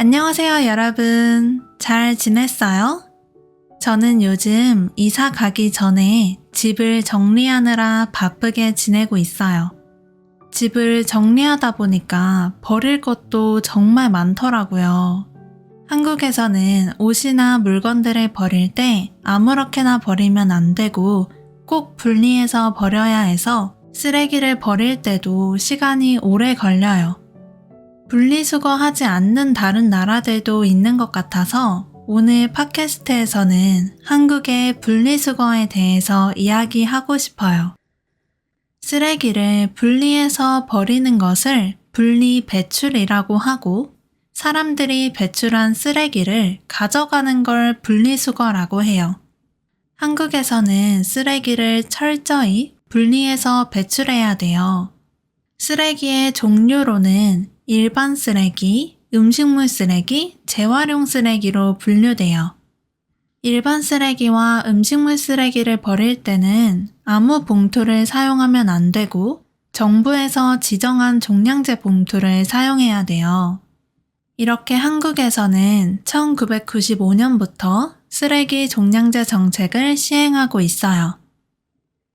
안녕하세요, 여러분. 잘 지냈어요? 저는 요즘 이사 가기 전에 집을 정리하느라 바쁘게 지내고 있어요. 집을 정리하다 보니까 버릴 것도 정말 많더라고요. 한국에서는 옷이나 물건들을 버릴 때 아무렇게나 버리면 안 되고 꼭 분리해서 버려야 해서 쓰레기를 버릴 때도 시간이 오래 걸려요. 분리수거하지 않는 다른 나라들도 있는 것 같아서 오늘 팟캐스트에서는 한국의 분리수거에 대해서 이야기하고 싶어요. 쓰레기를 분리해서 버리는 것을 분리배출이라고 하고 사람들이 배출한 쓰레기를 가져가는 걸 분리수거라고 해요. 한국에서는 쓰레기를 철저히 분리해서 배출해야 돼요. 쓰레기의 종류로는 일반 쓰레기, 음식물 쓰레기, 재활용 쓰레기로 분류돼요. 일반 쓰레기와 음식물 쓰레기를 버릴 때는 아무 봉투를 사용하면 안 되고 정부에서 지정한 종량제 봉투를 사용해야 돼요. 이렇게 한국에서는 1995년부터 쓰레기 종량제 정책을 시행하고 있어요.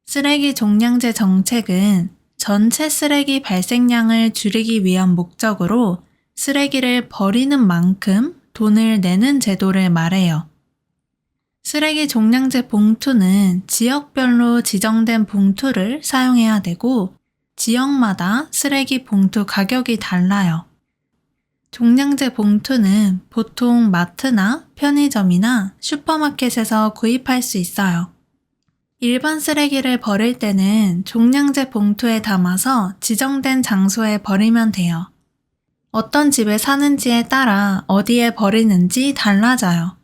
쓰레기 종량제 정책은 전체 쓰레기 발생량을 줄이기 위한 목적으로 쓰레기를 버리는 만큼 돈을 내는 제도를 말해요. 쓰레기 종량제 봉투는 지역별로 지정된 봉투를 사용해야 되고 지역마다 쓰레기 봉투 가격이 달라요. 종량제 봉투는 보통 마트나 편의점이나 슈퍼마켓에서 구입할 수 있어요. 일반 쓰레기를 버릴 때는 종량제 봉투에 담아서 지정된 장소에 버리면 돼요. 어떤 집에 사는지에 따라 어디에 버리는지 달라져요.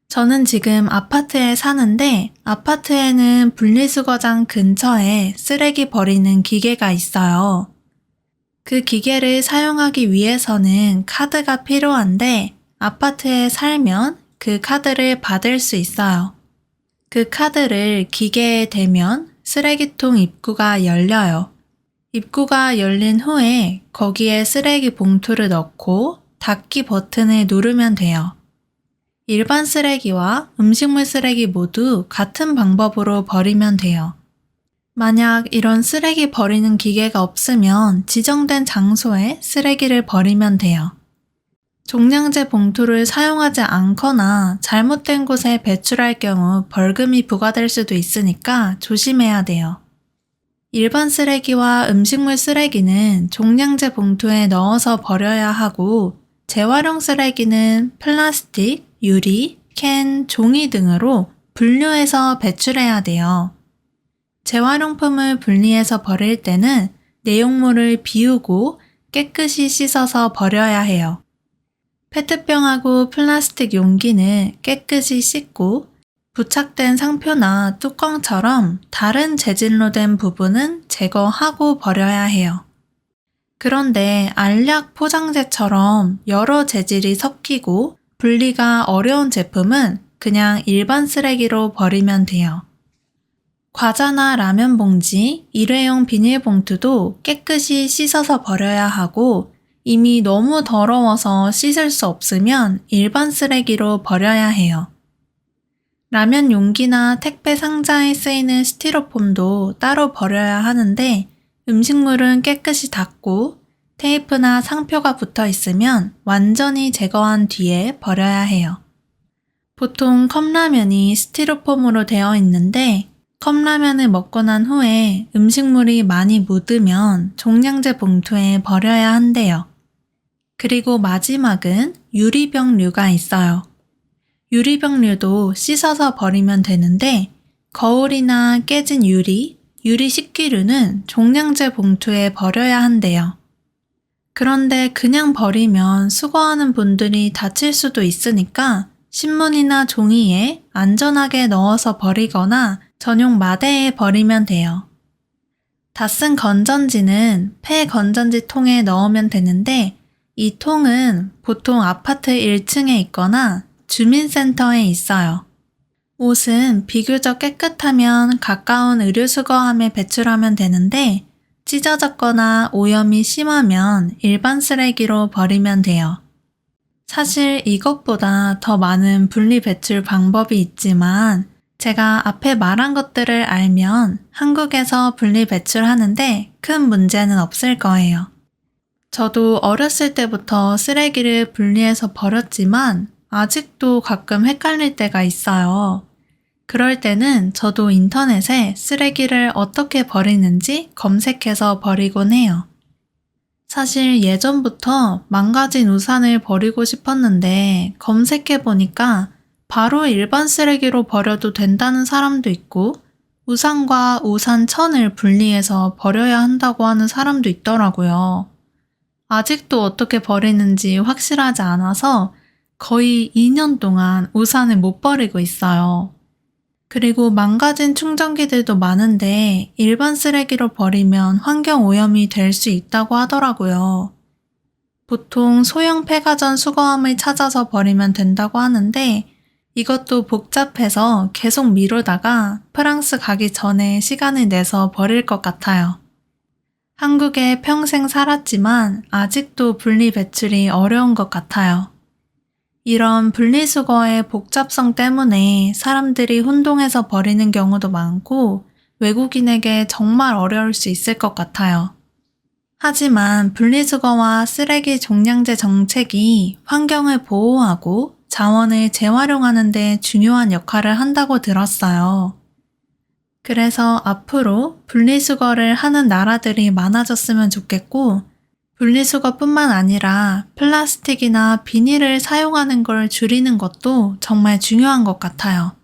저는 지금 아파트에 사는데 아파트에는 분리수거장 근처에 쓰레기 버리는 기계가 있어요. 그 기계를 사용하기 위해서는 카드가 필요한데 아파트에 살면 그 카드를 받을 수 있어요. 그 카드를 기계에 대면 쓰레기통 입구가 열려요. 입구가 열린 후에 거기에 쓰레기 봉투를 넣고 닫기 버튼을 누르면 돼요. 일반 쓰레기와 음식물 쓰레기 모두 같은 방법으로 버리면 돼요. 만약 이런 쓰레기 버리는 기계가 없으면 지정된 장소에 쓰레기를 버리면 돼요. 종량제 봉투를 사용하지 않거나 잘못된 곳에 배출할 경우 벌금이 부과될 수도 있으니까 조심해야 돼요. 일반 쓰레기와 음식물 쓰레기는 종량제 봉투에 넣어서 버려야 하고 재활용 쓰레기는 플라스틱, 유리, 캔, 종이 등으로 분류해서 배출해야 돼요. 재활용품을 분리해서 버릴 때는 내용물을 비우고 깨끗이 씻어서 버려야 해요. 페트병하고 플라스틱 용기는 깨끗이 씻고 부착된 상표나 뚜껑처럼 다른 재질로 된 부분은 제거하고 버려야 해요. 그런데 알약 포장재처럼 여러 재질이 섞이고 분리가 어려운 제품은 그냥 일반 쓰레기로 버리면 돼요. 과자나 라면 봉지, 일회용 비닐봉투도 깨끗이 씻어서 버려야 하고 이미 너무 더러워서 씻을 수 없으면 일반 쓰레기로 버려야 해요. 라면 용기나 택배 상자에 쓰이는 스티로폼도 따로 버려야 하는데 음식물은 깨끗이 닦고 테이프나 상표가 붙어 있으면 완전히 제거한 뒤에 버려야 해요. 보통 컵라면이 스티로폼으로 되어 있는데 컵라면을 먹고 난 후에 음식물이 많이 묻으면 종량제 봉투에 버려야 한대요. 그리고 마지막은 유리병류가 있어요. 유리병류도 씻어서 버리면 되는데 거울이나 깨진 유리, 유리 식기류는 종량제 봉투에 버려야 한대요. 그런데 그냥 버리면 수거하는 분들이 다칠 수도 있으니까 신문이나 종이에 안전하게 넣어서 버리거나 전용 마대에 버리면 돼요. 다 쓴 건전지는 폐 건전지 통에 넣으면 되는데 이 통은 보통 아파트 1층에 있거나 주민센터에 있어요. 옷은 비교적 깨끗하면 가까운 의류수거함에 배출하면 되는데 찢어졌거나 오염이 심하면 일반 쓰레기로 버리면 돼요. 사실 이것보다 더 많은 분리 배출 방법이 있지만 제가 앞에 말한 것들을 알면 한국에서 분리 배출하는데 큰 문제는 없을 거예요. 저도 어렸을 때부터 쓰레기를 분리해서 버렸지만 아직도 가끔 헷갈릴 때가 있어요. 그럴 때는 저도 인터넷에 쓰레기를 어떻게 버리는지 검색해서 버리곤 해요. 사실 예전부터 망가진 우산을 버리고 싶었는데 검색해보니까 바로 일반 쓰레기로 버려도 된다는 사람도 있고 우산과 우산천을 분리해서 버려야 한다고 하는 사람도 있더라고요. 아직도 어떻게 버리는지 확실하지 않아서 거의 2년 동안 우산을 못 버리고 있어요. 그리고 망가진 충전기들도 많은데 일반 쓰레기로 버리면 환경 오염이 될 수 있다고 하더라고요. 보통 소형 폐가전 수거함을 찾아서 버리면 된다고 하는데 이것도 복잡해서 계속 미루다가 프랑스 가기 전에 시간을 내서 버릴 것 같아요. 한국에 평생 살았지만 아직도 분리 배출이 어려운 것 같아요. 이런 분리수거의 복잡성 때문에 사람들이 혼동해서 버리는 경우도 많고 외국인에게 정말 어려울 수 있을 것 같아요. 하지만 분리수거와 쓰레기 종량제 정책이 환경을 보호하고 자원을 재활용하는 데 중요한 역할을 한다고 들었어요. 그래서 앞으로 분리수거를 하는 나라들이 많아졌으면 좋겠고 분리수거뿐만 아니라 플라스틱이나 비닐을 사용하는 걸 줄이는 것도 정말 중요한 것 같아요.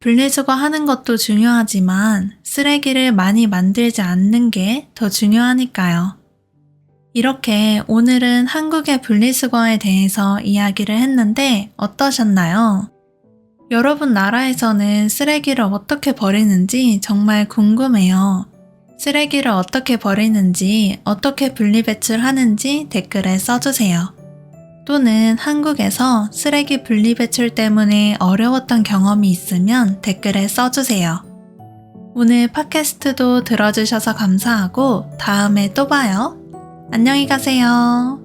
분리수거 하는 것도 중요하지만 쓰레기를 많이 만들지 않는 게 더 중요하니까요. 이렇게 오늘은 한국의 분리수거에 대해서 이야기를 했는데 어떠셨나요? 여러분 나라에서는 쓰레기를 어떻게 버리는지 정말 궁금해요. 쓰레기를 어떻게 버리는지, 어떻게 분리배출하는지 댓글에 써주세요. 또는 한국에서 쓰레기 분리배출 때문에 어려웠던 경험이 있으면 댓글에 써주세요. 오늘 팟캐스트도 들어주셔서 감사하고 다음에 또 봐요. 안녕히 가세요.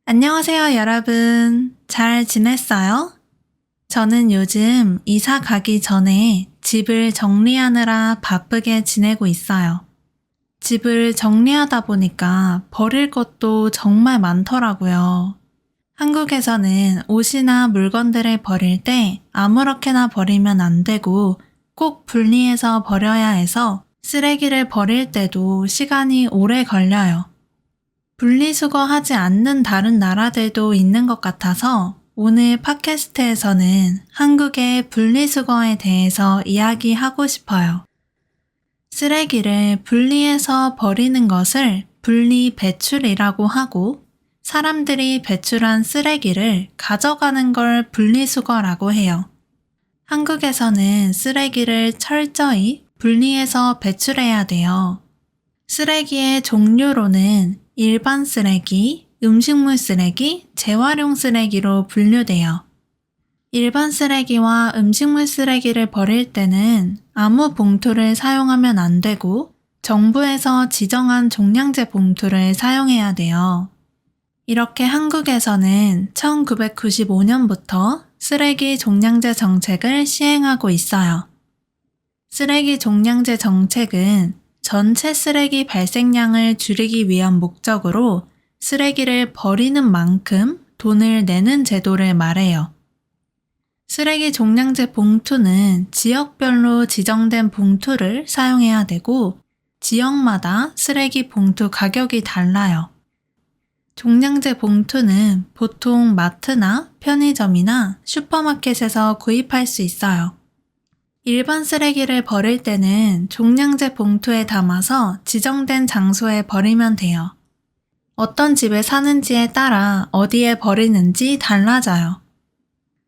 안녕하세요, 여러분. 잘 지냈어요? 저는 요즘 이사 가기 전에 집을 정리하느라 바쁘게 지내고 있어요. 집을 정리하다 보니까 버릴 것도 정말 많더라고요. 한국에서는 옷이나 물건들을 버릴 때 아무렇게나 버리면 안 되고 꼭 분리해서 버려야 해서 쓰레기를 버릴 때도 시간이 오래 걸려요. 분리수거하지 않는 다른 나라들도 있는 것 같아서 오늘 팟캐스트에서는 한국의 분리수거에 대해서 이야기하고 싶어요. 쓰레기를 분리해서 버리는 것을 분리배출이라고 하고 사람들이 배출한 쓰레기를 가져가는 걸 분리수거라고 해요. 한국에서는 쓰레기를 철저히 분리해서 배출해야 돼요. 쓰레기의 종류로는 일반 쓰레기, 음식물 쓰레기, 재활용 쓰레기로 분류돼요. 일반 쓰레기와 음식물 쓰레기를 버릴 때는 아무 봉투를 사용하면 안 되고 정부에서 지정한 종량제 봉투를 사용해야 돼요. 이렇게 한국에서는 1995년부터 쓰레기 종량제 정책을 시행하고 있어요. 쓰레기 종량제 정책은 전체 쓰레기 발생량을 줄이기 위한 목적으로 쓰레기를 버리는 만큼 돈을 내는 제도를 말해요. 쓰레기 종량제 봉투는 지역별로 지정된 봉투를 사용해야 되고 지역마다 쓰레기 봉투 가격이 달라요. 종량제 봉투는 보통 마트나 편의점이나 슈퍼마켓에서 구입할 수 있어요. 일반 쓰레기를 버릴 때는 종량제 봉투에 담아서 지정된 장소에 버리면 돼요. 어떤 집에 사는지에 따라 어디에 버리는지 달라져요.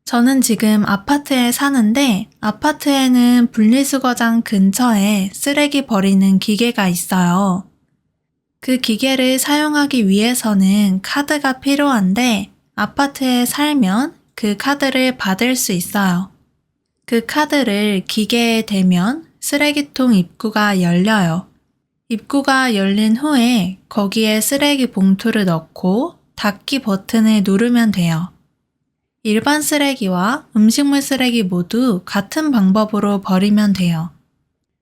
저는 지금 아파트에 사는데 아파트에는 분리수거장 근처에 쓰레기 버리는 기계가 있어요. 그 기계를 사용하기 위해서는 카드가 필요한데 아파트에 살면 그 카드를 받을 수 있어요. 그 카드를 기계에 대면 쓰레기통 입구가 열려요. 입구가 열린 후에 거기에 쓰레기 봉투를 넣고 닫기 버튼을 누르면 돼요. 일반 쓰레기와 음식물 쓰레기 모두 같은 방법으로 버리면 돼요.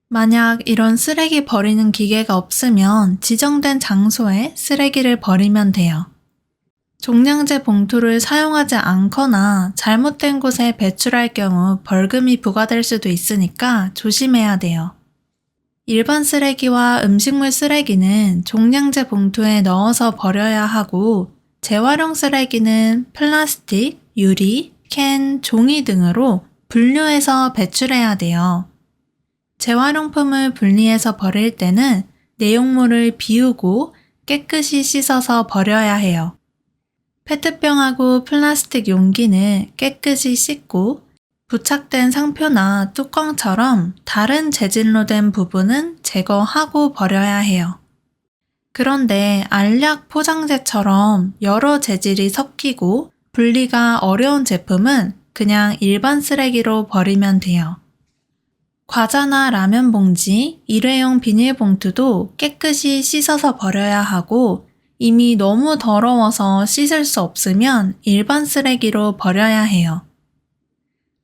만약 이런 쓰레기 버리는 기계가 없으면 지정된 장소에 쓰레기를 버리면 돼요. 종량제 봉투를 사용하지 않거나 잘못된 곳에 배출할 경우 벌금이 부과될 수도 있으니까 조심해야 돼요. 일반 쓰레기와 음식물 쓰레기는 종량제 봉투에 넣어서 버려야 하고 재활용 쓰레기는 플라스틱, 유리, 캔, 종이 등으로 분류해서 배출해야 돼요. 재활용품을 분리해서 버릴 때는 내용물을 비우고 깨끗이 씻어서 버려야 해요. 페트병하고 플라스틱 용기는 깨끗이 씻고 부착된 상표나 뚜껑처럼 다른 재질로 된 부분은 제거하고 버려야 해요. 그런데 알약 포장재처럼 여러 재질이 섞이고 분리가 어려운 제품은 그냥 일반 쓰레기로 버리면 돼요. 과자나 라면 봉지, 일회용 비닐봉투도 깨끗이 씻어서 버려야 하고 이미 너무 더러워서 씻을 수 없으면 일반 쓰레기로 버려야 해요.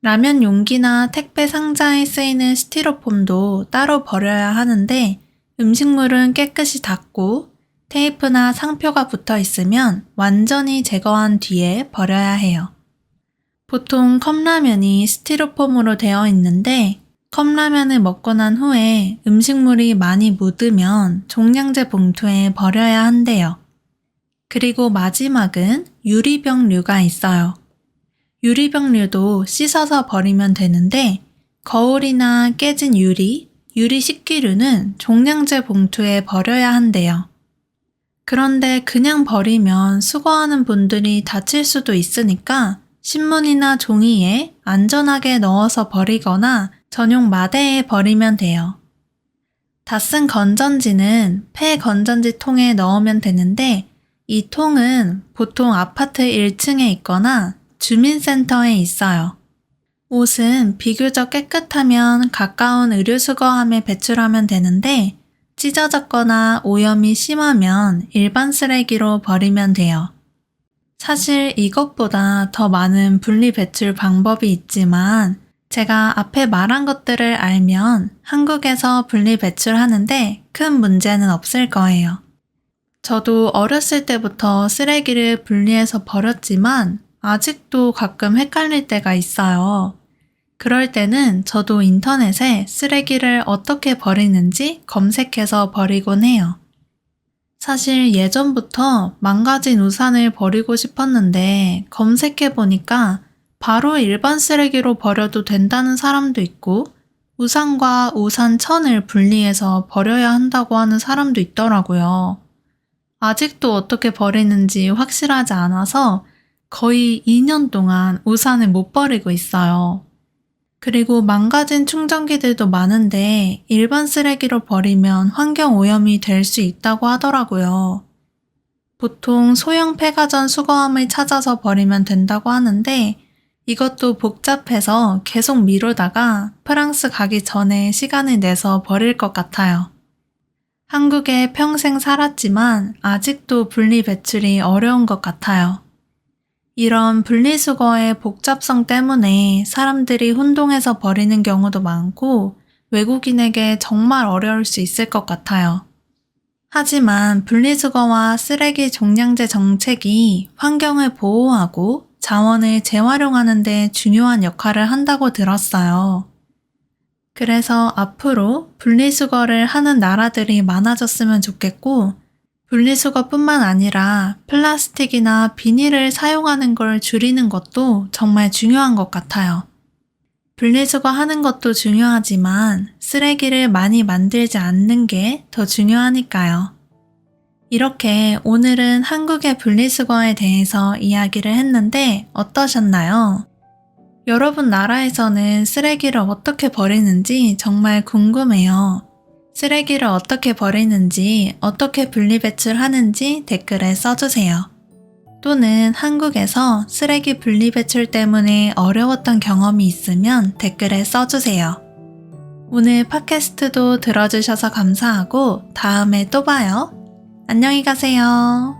라면 용기나 택배 상자에 쓰이는 스티로폼도 따로 버려야 하는데 음식물은 깨끗이 닦고 테이프나 상표가 붙어 있으면 완전히 제거한 뒤에 버려야 해요. 보통 컵라면이 스티로폼으로 되어 있는데 컵라면을 먹고 난 후에 음식물이 많이 묻으면 종량제 봉투에 버려야 한대요. 그리고 마지막은 유리병류가 있어요. 유리병류도 씻어서 버리면 되는데 거울이나 깨진 유리 식기류는 종량제 봉투에 버려야 한대요. 그런데 그냥 버리면 수거하는 분들이 다칠 수도 있으니까 신문이나 종이에 안전하게 넣어서 버리거나 전용 마대에 버리면 돼요. 다 쓴 건전지는 폐 건전지 통에 넣으면 되는데 이 통은 보통 아파트 1층에 있거나 주민센터에 있어요. 옷은 비교적 깨끗하면 가까운 의류수거함에 배출하면 되는데 찢어졌거나 오염이 심하면 일반 쓰레기로 버리면 돼요. 사실 이것보다 더 많은 분리 배출 방법이 있지만 제가 앞에 말한 것들을 알면 한국에서 분리 배출하는데 큰 문제는 없을 거예요. 저도 어렸을 때부터 쓰레기를 분리해서 버렸지만 아직도 가끔 헷갈릴 때가 있어요. 그럴 때는 저도 인터넷에 쓰레기를 어떻게 버리는지 검색해서 버리곤 해요. 사실 예전부터 망가진 우산을 버리고 싶었는데 검색해보니까 바로 일반 쓰레기로 버려도 된다는 사람도 있고 우산과 우산천을 분리해서 버려야 한다고 하는 사람도 있더라고요. 아직도 어떻게 버리는지 확실하지 않아서 거의 2년 동안 우산을 못 버리고 있어요. 그리고 망가진 충전기들도 많은데 일반 쓰레기로 버리면 환경 오염이 될 수 있다고 하더라고요. 보통 소형 폐가전 수거함을 찾아서 버리면 된다고 하는데 이것도 복잡해서 계속 미루다가 프랑스 가기 전에 시간을 내서 버릴 것 같아요. 한국에 평생 살았지만 아직도 분리 배출이 어려운 것 같아요. 이런 분리수거의 복잡성 때문에 사람들이 혼동해서 버리는 경우도 많고 외국인에게 정말 어려울 수 있을 것 같아요. 하지만 분리수거와 쓰레기 종량제 정책이 환경을 보호하고 자원을 재활용하는 데 중요한 역할을 한다고 들었어요. 그래서 앞으로 분리수거를 하는 나라들이 많아졌으면 좋겠고 분리수거뿐만 아니라 플라스틱이나 비닐을 사용하는 걸 줄이는 것도 정말 중요한 것 같아요. 분리수거 하는 것도 중요하지만 쓰레기를 많이 만들지 않는 게 더 중요하니까요. 이렇게 오늘은 한국의 분리수거에 대해서 이야기를 했는데 어떠셨나요? 여러분 나라에서는 쓰레기를 어떻게 버리는지 정말 궁금해요. 쓰레기를 어떻게 버리는지, 어떻게 분리배출하는지 댓글에 써주세요. 또는 한국에서 쓰레기 분리배출 때문에 어려웠던 경험이 있으면 댓글에 써주세요. 오늘 팟캐스트도 들어주셔서 감사하고 다음에 또 봐요. 안녕히 가세요.